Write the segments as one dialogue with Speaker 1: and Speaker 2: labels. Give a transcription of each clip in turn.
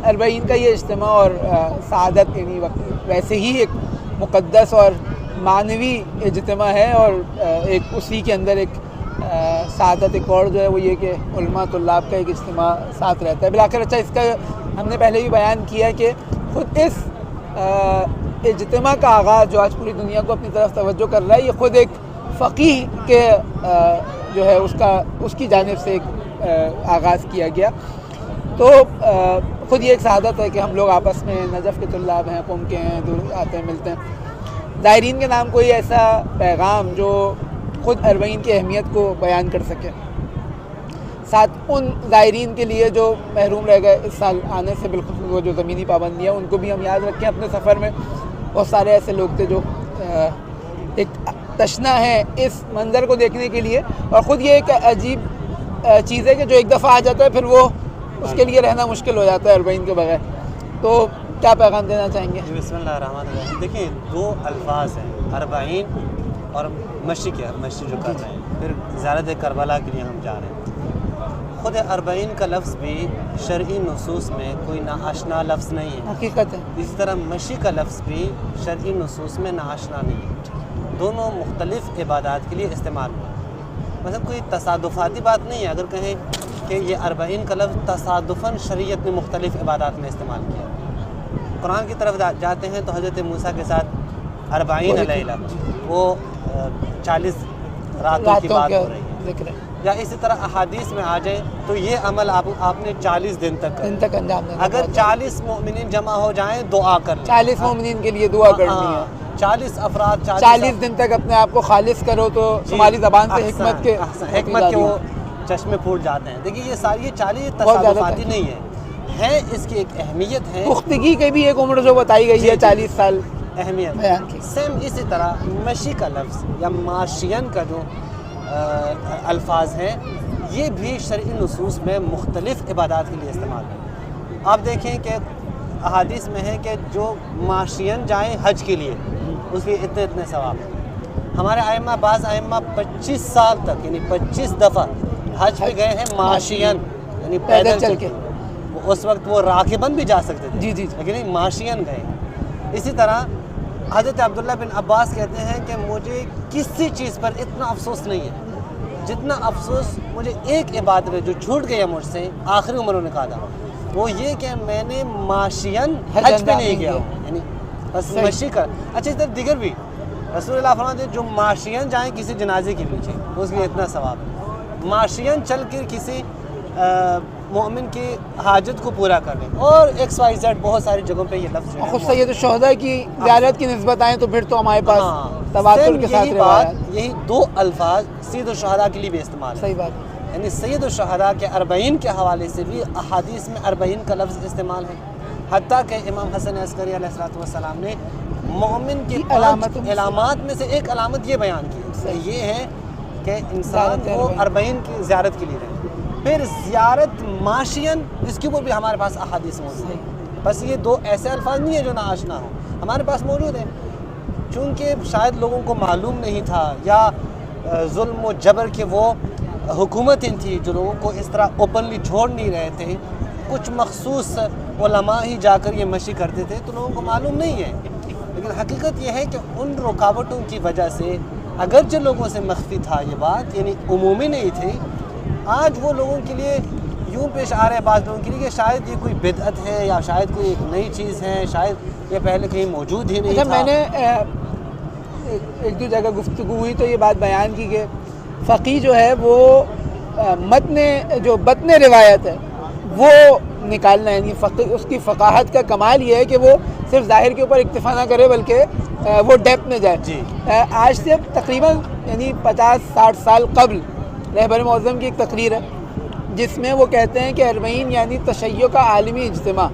Speaker 1: اربعین کا یہ اجتماع اور سعادت یعنی ویسے ہی ایک مقدس اور معنوی اجتماع ہے، اور ایک اسی کے اندر ایک سعادت ایک اور جو ہے وہ یہ کہ علماء طلاب کا ایک اجتماع ساتھ رہتا ہے بالآخر۔ اچھا، اس کا ہم نے پہلے بھی بیان کیا کہ خود اس اجتماع کا آغاز جو آج پوری دنیا کو اپنی طرف توجہ کر رہا ہے، یہ خود ایک فقیہ کے جو ہے اس کی جانب سے ایک آغاز کیا گیا۔ تو خود یہ ایک سعادت ہے کہ ہم لوگ آپس میں نجف کے طلاب ہیں، قم کے ہیں، دور آتے ہیں، ملتے ہیں۔ زائرین کے نام کوئی ایسا پیغام جو خود اربعین کی اہمیت کو بیان کر سکے، ساتھ ان زائرین کے لیے جو محروم رہ گئے اس سال آنے سے، بالخصوص وہ جو زمینی پابندیاں ان کو بھی ہم یاد رکھیں اپنے سفر میں۔ بہت سارے ایسے لوگ تھے جو ایک تشنا ہے اس منظر کو دیکھنے کے لیے، اور خود یہ ایک عجیب چیز ہے کہ جو ایک دفعہ آ جاتا ہے پھر وہ اس کے لیے رہنا مشکل ہو جاتا ہے اربعین کے بغیر۔ تو کیا پیغام دینا چاہیں گے؟
Speaker 2: بسم اللہ الرحمن الرحیم۔ دیکھیں، دو الفاظ ہیں، اربعین اور مشی جو کر رہے ہیں، پھر زیارت کربلا کے لیے ہم جا رہے ہیں۔ خود اربعین کا لفظ بھی شرعی نصوص میں کوئی ناآشنا لفظ نہیں ہے،
Speaker 1: حقیقت ہے۔
Speaker 2: اسی طرح مشی کا لفظ بھی شرعی نصوص میں ناآشنا نہیں ہے، دونوں مختلف عبادات کے لیے استعمال ہوا۔ مثلا کوئی تصادفاتی بات نہیں ہے اگر کہیں کہ یہ اربعین کا لفظ تصادفاً شریعت نے مختلف عبادات میں استعمال کیا۔ قرآن کی طرف جاتے ہیں تو حضرت موسیٰ کے ساتھ 40 لیلہ، وہ 40 راتوں کی بات ہو رہی ہے، یا اسی طرح احادیث میں آ جائیں تو یہ عمل آپ نے 40 دن تک
Speaker 1: انجام دینا۔
Speaker 2: اگر 40 مومنین جمع ہو جائیں دعا کر لیں،
Speaker 1: 40 مومنین کے لیے دعا کرنی ہے،
Speaker 2: 40 افراد
Speaker 1: 40 دن تک اپنے آپ کو خالص کرو تو تمہاری زبان سے حکمت کے
Speaker 2: وہ چشمے پھوٹ جاتے ہیں۔ دیکھیے یہ ساری 40 تصادفاتی نہیں ہے اس کی ایک اہمیت ہے،
Speaker 1: پختگی کی بھی ایک عمر جو بتائی گئی ہے 40 سال
Speaker 2: اہمیت
Speaker 1: بیان کی۔
Speaker 2: سیم اسی طرح مشی کا لفظ یا ماشین کا جو الفاظ ہیں یہ بھی شرعی نصوص میں مختلف عبادات کے لیے استعمال ہے۔ آپ دیکھیں کہ احادیث میں ہے کہ جو ماشین جائیں حج کے لیے اس کے اتنے ثواب ہیں۔ ہمارے ائمہ بعض ائمہ 25 سال تک یعنی 25 دفعہ حج پہ گئے ہیں ماشین یعنی پیدل چل کے۔ اس وقت وہ راکباً بھی جا سکتے تھے لیکن ماشین گئے۔ اسی طرح حضرت عبداللہ بن عباس کہتے ہیں کہ مجھے کسی چیز پر اتنا افسوس نہیں ہے جتنا افسوس مجھے ایک عبادت میں جو چھوٹ گیا مجھ سے آخری عمر نے کہا تھا، وہ یہ کہ میں نے ماشین حج پہ نہیں گیا ہوں، یعنی بس مشی کر۔ اچھا، اس طرح دیگر بھی رسول اللہ فرماتے ہیں جو ماشین جائیں کسی جنازے کے پیچھے اس کے اتنا ثواب ہے، ماشین چل کر کسی مومن کی حاجت کو پورا کر لیں، اور XYZ بہت ساری جگہوں پہ یہ لفظ
Speaker 1: خود سید الشہداء کی زیارت کی نسبت آئیں تو پھر تو ہمارے پاس تواتر کے ساتھ روایات،
Speaker 2: یہی دو الفاظ سید الشہداء کے لیے بھی استعمال ہے۔
Speaker 1: صحیح بات ہے،
Speaker 2: یعنی سید الشہداء کے 40 کے حوالے سے بھی احادیث میں 40 کا لفظ استعمال ہے، حتیٰ کہ امام حسن عسکری علیہ السلام نے مومن کی علامات میں سے ایک علامت یہ بیان کی، یہ ہے کہ انسان کو 40 کی زیارت کے لیے رہے۔ پھر زیارت ماشین، اس کے اوپر بھی ہمارے پاس احادیث موجود ہیں۔ بس یہ دو ایسے الفاظ نہیں ہیں جو ناآشنا ہوں، ہمارے پاس موجود ہیں، چونکہ شاید لوگوں کو معلوم نہیں تھا یا ظلم و جبر کے وہ حکومتیں تھیں جو لوگوں کو اس طرح اوپنلی چھوڑ نہیں رہے تھے، کچھ مخصوص علماء ہی جا کر یہ مشی کرتے تھے تو لوگوں کو معلوم نہیں ہے۔ لیکن حقیقت یہ ہے کہ ان رکاوٹوں کی وجہ سے اگرچہ لوگوں سے مخفی تھا یہ بات، یعنی عمومی نہیں تھی، آج وہ لوگوں کے لیے یوں پیش آ رہے ہیں بعض لوگوں کے لیے کہ شاید یہ کوئی بدعت ہے یا شاید کوئی ایک نئی چیز ہے، شاید یہ پہلے کہیں موجود ہی نہیں تھا۔
Speaker 1: میں نے ایک دو جگہ گفتگو ہوئی تو یہ بات بیان کی کہ فقیہ جو ہے وہ بطن روایت ہے وہ نکالنا، یعنی اس کی فقاہت کا کمال یہ ہے کہ وہ صرف ظاہر کے اوپر اکتفا نہ کرے بلکہ وہ ڈیپتھ میں جائے۔ آج سے تقریباً یعنی 50-60 سال قبل رہبر معظم کی ایک تقریر ہے جس میں وہ کہتے ہیں کہ 40 یعنی تشیع کا عالمی اجتماع،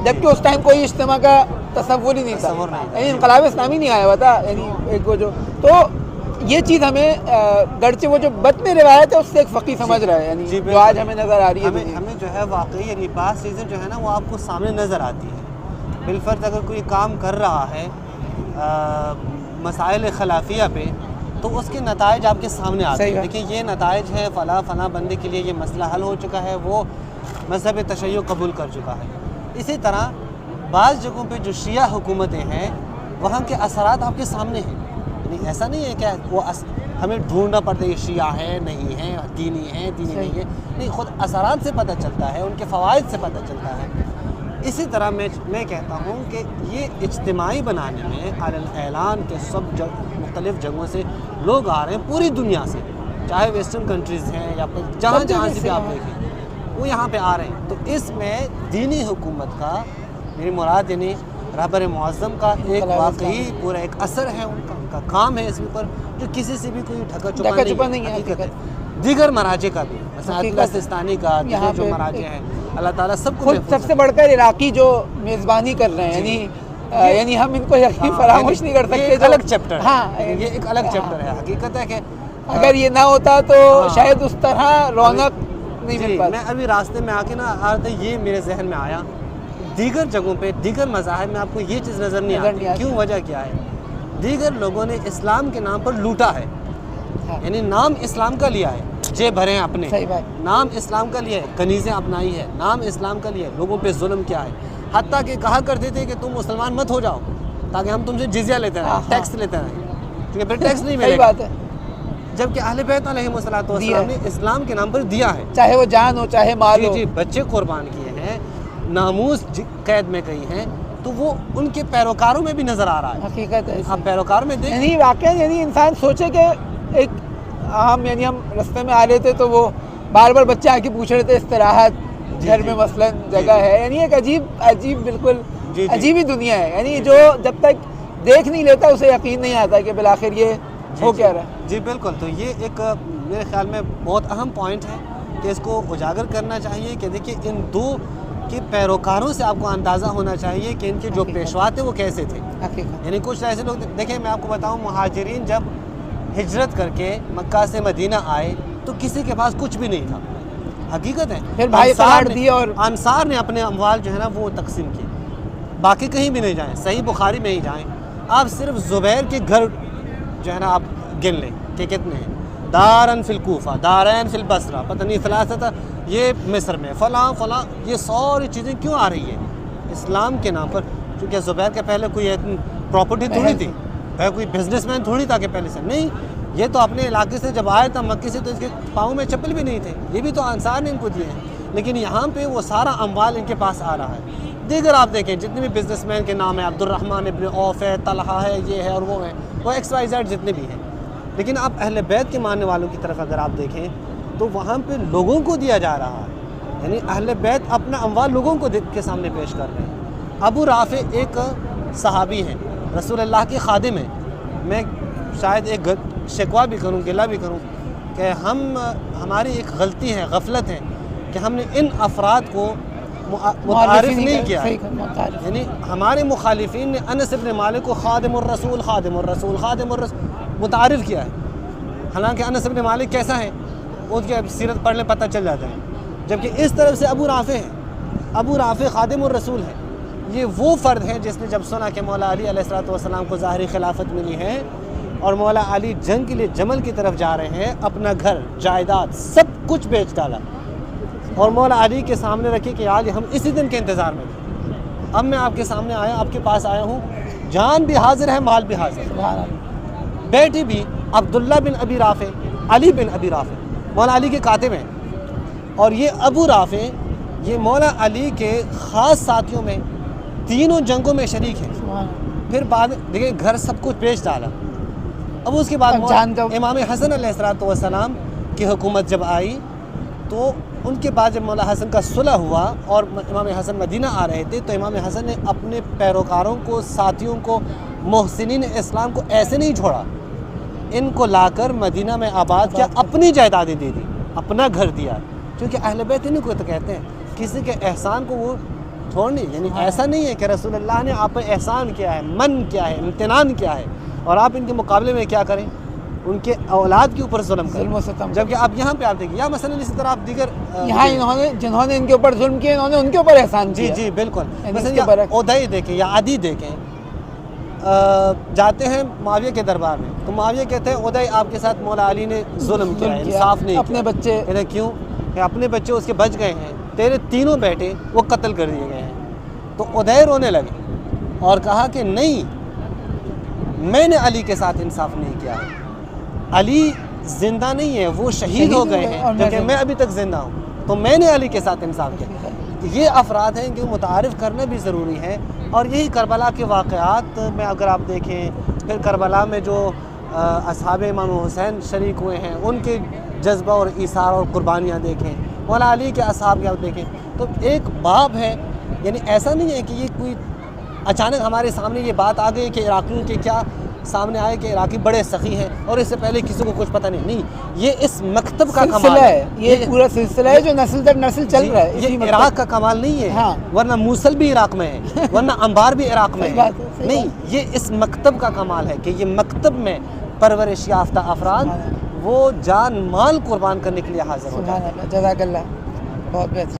Speaker 1: جبکہ اس ٹائم کوئی اجتماع کا تصور ہی نہیں تھا، یعنی انقلاب اسلامی نہیں آیا ہوا تھا، یعنی ایک وہ جو تو یہ چیز ہمیں گرچہ وہ جو بطن روایت ہے اس سے ایک فقیہ سمجھ رہا ہے، یعنی جو آج ہمیں نظر آ رہی ہے،
Speaker 2: ہمیں جو ہے واقعی یعنی بعض چیزیں جو ہے نا وہ آپ کو سامنے نظر آتی ہیں۔ بالفرض اگر کوئی کام کر رہا ہے مسائل خلافیہ پہ تو اس کے نتائج آپ کے سامنے آتے ہیں، دیکھیں یہ نتائج ہیں، فلاں بندے کے لیے یہ مسئلہ حل ہو چکا ہے، وہ مذہب تشیع قبول کر چکا ہے۔ اسی طرح بعض جگہوں پہ جو شیعہ حکومتیں ہیں وہاں کے اثرات آپ کے سامنے ہیں. یعنی ایسا نہیں ہے کہ وہ ہمیں ڈھونڈنا پڑتا ہے یہ شیعہ ہے نہیں ہے, دینی ہے دینی نہیں ہے, نہیں, خود اثرات سے پتہ چلتا ہے, ان کے فوائد سے پتہ چلتا ہے. اسی طرح میں کہتا ہوں کہ یہ اجتماعی بنانے میں اعلان کے سب مختلف جگہوں سے لوگ آ رہے ہیں پوری دنیا سے, چاہے ویسٹرن کنٹریز ہیں یا جہاں سے بھی آپ دیکھیں وہ یہاں پہ آ رہے ہیں. تو اس میں دینی حکومت کا میری مراد یعنی رہبر معظم کا ایک واقعی پورا ایک اثر ہے, ان کا کام ہے اس پر, جو کسی سے بھی کوئی ڈھکا چھپا نہیں ہے. حقیقت ہے دیگر مراجع کا بھی, مثلا عطیہ سستانی کا, دیگر جو مراجع ہیں, اللہ تعالیٰ سب کو
Speaker 1: سب سے بڑھ کر عراقی جو میزبانی کر رہے ہیں, یعنی ہم ان کو یقین فراموش نہیں کر سکتے.
Speaker 2: ایک الگ چیپٹر ہے, ہاں یہ ایک الگ چیپٹر ہے. حقیقت ہے کہ
Speaker 1: اگر یہ نہ ہوتا تو شاید اس طرح رونق نہیں مل پاتی.
Speaker 2: میں ابھی راستے میں آ کے نا یہ میرے ذہن میں آیا, دیگر جگہوں پہ دیگر مذاہب میں آپ کو یہ چیز نظر نہیں آتی. کیوں؟ وجہ کیا ہے؟ دیگر لوگوں نے اسلام کے نام پر لوٹا ہے, یعنی نام اسلام کا لیا ہے, جے بھرے ہیں اپنے, نام اسلام کا لیا ہے, کنیزیں اپنائی ہے, نام اسلام کا لیا ہے, لوگوں پہ ظلم کیا ہے. حتیٰ کہ کہا کرتے تھے کہ تم مسلمان مت ہو جاؤ تاکہ ہم تم سے جزیہ لیتے رہیں, ٹیکس لیتے رہیں, کیونکہ پھر ٹیکس نہیں ملے گا. جبکہ اہل بیت علیہم السلام نے اسلام کے نام پر دیا ہے,
Speaker 1: چاہے وہ جان ہو چاہے مال ہو.
Speaker 2: جی بچے قربان کیے ہیں, ناموس قید میں گئی ہیں, تو وہ ان کے پیروکاروں میں بھی نظر آ رہا ہے.
Speaker 1: حقیقت ہے
Speaker 2: آپ پیروکار میں دیکھیں,
Speaker 1: یعنی واقعی یعنی انسان سوچے کہ ایک ہم رستے میں آ رہے تھے تو وہ بار بار بچے آ کے پوچھ رہے تھے استراحت گھر میں مثلاً جگہ ہے, یعنی ایک عجیب بالکل عجیب ہی دنیا ہے. یعنی جو جب تک دیکھ نہیں لیتا اسے یقین نہیں آتا کہ بالآخر یہ ہو کیا رہا ہے.
Speaker 2: جی بالکل. تو یہ ایک میرے خیال میں بہت اہم پوائنٹ ہے کہ اس کو اجاگر کرنا چاہیے کہ دیکھیے ان دو کے پیروکاروں سے آپ کو اندازہ ہونا چاہیے کہ ان کے جو پیشوا تھے وہ کیسے تھے. یعنی کچھ ایسے لوگ دیکھیں, میں آپ کو بتاؤں, مہاجرین جب ہجرت کر کے مکہ سے مدینہ آئے تو کسی کے پاس کچھ بھی نہیں تھا. حقیقت ہے
Speaker 1: پھر بھائی اور
Speaker 2: انصار نے اپنے اموال جو ہے نا وہ تقسیم کیے. باقی کہیں بھی نہیں جائیں, صحیح بخاری میں ہی جائیں, آپ صرف زبیر کے گھر جو ہے نا آپ گن لیں کہ کتنے ہیں. دارن فی الکوفہ, دارین فی البصرہ, پتہ نہیں ثلاثہ, یہ مصر میں فلاں فلاں, یہ ساری چیزیں کیوں آ رہی ہیں اسلام کے نام پر. کیونکہ زبیر کے پہلے کوئی پراپرٹی تھوڑی تھی, کوئی بزنس مین تھوڑی تھا کہ پہلے سے نہیں, یہ تو اپنے علاقے سے جب آیا تھا مکے سے تو اس کے پاؤں میں چپل بھی نہیں تھے, یہ بھی تو انصار نے ان کو دیے ہیں. لیکن یہاں پہ وہ سارا اموال ان کے پاس آ رہا ہے. دیگر آپ دیکھیں جتنے بھی بزنس مین کے نام ہیں, عبد الرحمن ابن عوف ہے, طلحہ ہے, یہ ہے اور وہ ہے, وہ XYZ جتنے بھی ہیں. لیکن آپ اہل بیت کے ماننے والوں کی طرف اگر آپ دیکھیں تو وہاں پہ لوگوں کو دیا جا رہا ہے, یعنی اہل بیت اپنا اموال لوگوں کو کے سامنے پیش کر رہے ہیں. ابو رافع ایک صحابی ہیں, رسول اللہ کے خادم ہیں. میں شاید ایک شکوہ بھی کروں, گلہ بھی کروں کہ ہماری ایک غلطی ہے, غفلت ہے کہ ہم نے ان افراد کو متعارف نہیں کیا. یعنی ہمارے مخالفین نے انس بن مالک کو خادم الرسول خادم الرسول خادم الرسول متعارف کیا ہے, حالانکہ انس بن مالک کیسا ہے اس کی سیرت پڑھ لیں پتہ چل جاتا ہے. جبکہ اس طرف سے ابو رافع ہے, ابو رافع خادم الرسول ہے. یہ وہ فرد ہے جس نے جب سنا کہ مولا علی علیہ السلام کو ظاہری خلافت ملی ہے اور مولا علی جنگ کے لیے جمل کی طرف جا رہے ہیں, اپنا گھر جائیداد سب کچھ بیچ ڈالا اور مولا علی کے سامنے رکھے کہ آج ہم اسی دن کے انتظار میں تھے, اب میں آپ کے سامنے آیا, آپ کے پاس آیا ہوں, جان بھی حاضر ہے مال بھی حاضر ہے. بیٹی بھی عبداللہ بن ابی رافع, علی بن ابی رافع مولا علی کے کاتب ہیں, اور یہ ابو رافع یہ مولا علی کے خاص ساتھیوں میں تینوں جنگوں میں شریک ہیں. پھر بعد دیکھیں گھر سب کچھ بیچ ڈالا. اب اس کے بعد امام حسن علیہ السلام کی حکومت جب آئی تو ان کے بعد جب مولا حسن کا صلح ہوا اور امام حسن مدینہ آ رہے تھے تو امام حسن نے اپنے پیروکاروں کو, ساتھیوں کو, محسنین اسلام کو ایسے نہیں چھوڑا, ان کو لا کر مدینہ میں آباد کیا, اپنی جائیدادیں دے دی, اپنا گھر دیا. کیونکہ اہل بیت انہیں کو تو کہتے ہیں, کسی کے احسان کو وہ چھوڑنی. یعنی ایسا نہیں ہے کہ رسول اللہ نے آپ پہ احسان کیا ہے, من کیا ہے, امتنان کیا ہے, اور آپ ان کے مقابلے میں کیا کریں, ان کے اولاد کے اوپر ظلم کریں. جبکہ آپ یہاں پہ آپ دیکھیں, یا مثلا اسی طرح آپ دیگر
Speaker 1: یہاں جنہوں نے ان کے اوپر ظلم کیا, انہوں نے ان کے اوپر احسان کیا.
Speaker 2: جی بالکل. مثلا ادھئی دیکھیں یا عدی دیکھیں, جاتے ہیں معاویہ کے دربار میں تو معاویہ کہتے ہیں ادھئی آپ کے ساتھ مولا علی نے ظلم کیا, انصاف نہیں,
Speaker 1: اپنے بچے
Speaker 2: کیوں کہ اپنے بچے اس کے بچ گئے ہیں, تیرے تینوں بیٹے وہ قتل کر دیے گئے ہیں. تو ادیر رونے لگے اور کہا کہ نہیں، میں نے علی کے ساتھ انصاف نہیں کیا ہے، علی زندہ نہیں ہے، وہ شہید ہو گئے ہیں کیونکہ میں ابھی تک زندہ ہوں، تو میں نے علی کے ساتھ انصاف کیا۔ یہ افراد ہیں کہ متعارف کرنا بھی ضروری ہے، اور یہی کربلا کے واقعات میں اگر آپ دیکھیں، پھر کربلا میں جو اصحاب امام حسین شریک ہوئے ہیں ان کے جذبہ اور ایثار اور قربانیاں دیکھیں، مولا علی کے اصحاب کی آپ دیکھیں، تو ایک باب ہے، یعنی ایسا نہیں ہے کہ یہ کوئی اچانک ہمارے سامنے یہ بات آ گئی کہ عراقیوں کے کیا سامنے آئے کہ عراقی بڑے سخی ہیں اور اس سے پہلے کسی کو کچھ پتہ نہیں، یہ اس مکتب کا کمال ہے،
Speaker 1: یہ پورا سلسلہ ہے جو نسل در نسل چل رہا ہے،
Speaker 2: یہ عراق کا کمال نہیں ہے، ورنہ موصل بھی عراق میں ہے، ورنہ انبار بھی عراق میں ہے، نہیں، یہ اس مکتب کا کمال ہے کہ یہ مکتب میں پرورش یافتہ افراد وہ جان مال قربان کرنے کے لیے حاضر ہوتے ہیں۔
Speaker 1: جزاک اللہ، بہت بہتر۔